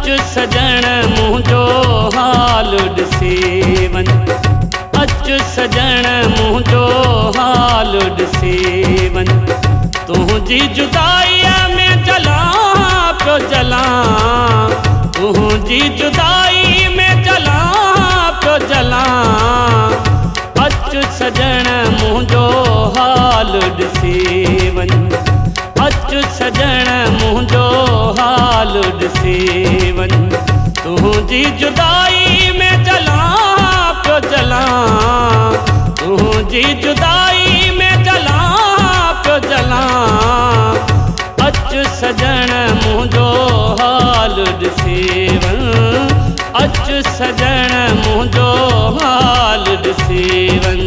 अच सजण मुंहिंजो हाल ॾिसी वञ, अच सजण मुंहिंजो हाल ॾिसी वञ। तुंहिंजी जुदाईअ में जलां पियो जलां, तुंहिंजी जुदाई में जलां पियो जलां। अच सजण मुंहिंजो हाल ॾिसी वञ, अच सजण मुंहिंजो हाल ॾिसी वञ। तुंहिंजी जुदाई में जलां पियो जलां, तुंहिंजी जुदाई में जलां पियो जलां। अच सजण मुंहिंजो हाल ॾिसी वञ, अच सजण मुंहिंजो हाल ॾिसी वञ।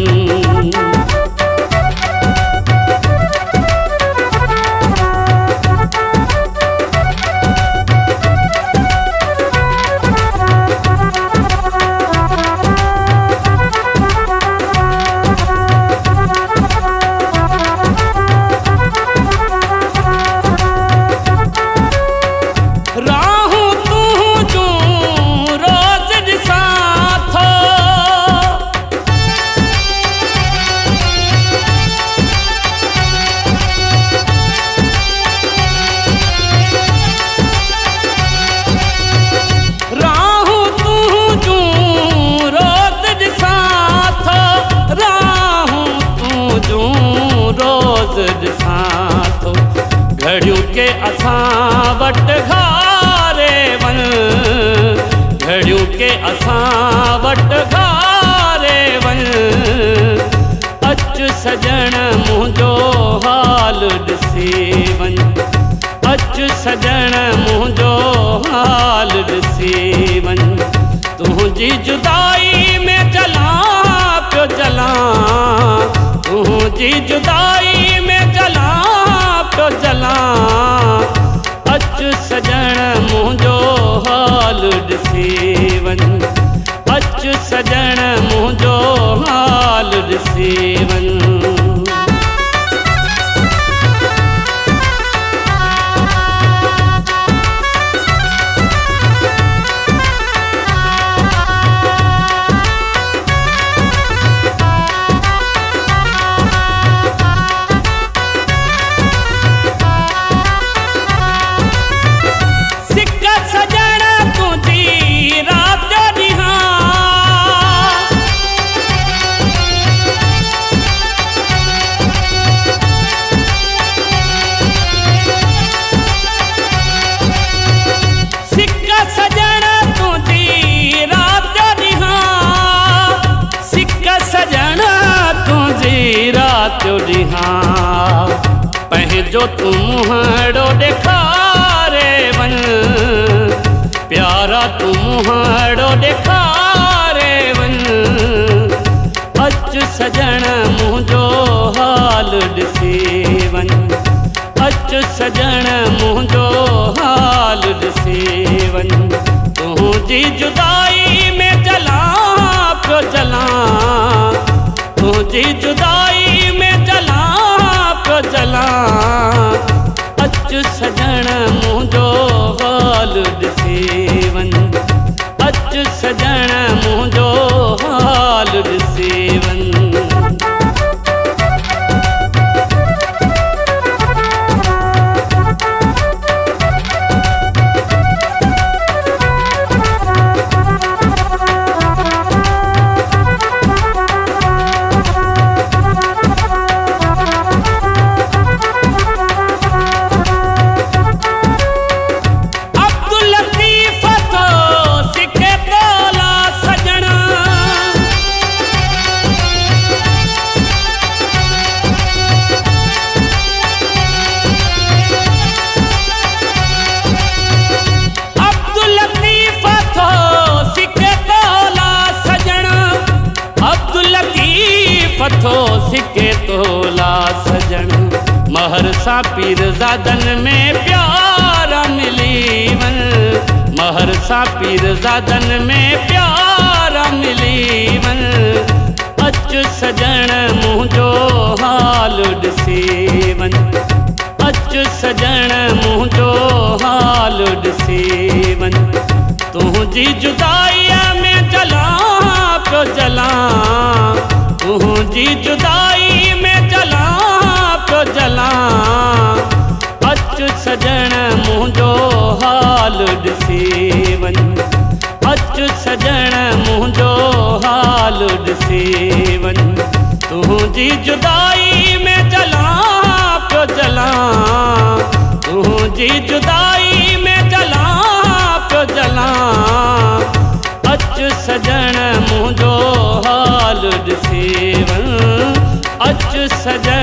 घड़ियों के असां वटि घारे वञ, घड़ियों के असां वटि घारे वञ। अच सजण मुंहिंजो हाल ॾिसी वञ, अच सजण मुंहिंजो हाल ॾिसी वञ। तुंहिंजी जुदाई में जलां पियो जलां, तुंहिंजी जुदाई में जलां पियो जलां। अच सजण मुंहिंजो हाल ॾिसी वञ, अच सजण मुंहिंजो हाल ॾिसी वञ। पंहिंजो तूं मुंहड़ो ॾेखारे वञ, प्यारा तूं मुंहड़ो ॾेखारे वञ। अच सजण मुंहिंजो हाल ॾिसी वञ, अच सजण मुंहिंजो हाल ॾिसी वञ। तुंहिंजी जुदाई में जलां पियो जलां, तुंहिंजी जुदाई में जलां पियो जलां। अच सजण मुंहिंजो हाल ॾिसी वञ, अच सजण मुंहिंजो हाल ॾिसी वञ। पथो सिके तोला सजण, महर सां पीरज़ादन में प्यार मिली वञ, महर सां पीरज़ादन में प्यार मिली वञ। अच सजण मुंहिंजो हाल ॾिसी वञ, अच सजण मुंहिंजो हाल ॾिसी वञ। तुंहिंजी जुदाईअ में जलां पियो जलां, तुंहिंजी जुदाई में जलां पियो जलां। अच सजण मुंहिंजो हाल ॾिसी वञ, अच सजण मुंहिंजो हाल ॾिसी वञ। तुंहिंजी जुदाई में जलां पियो जलां, तुंहिंजी जुदाई में जलां पियो जलां। अच सजण मुंहिंजो हाल ॾिसी वञ, अच सजण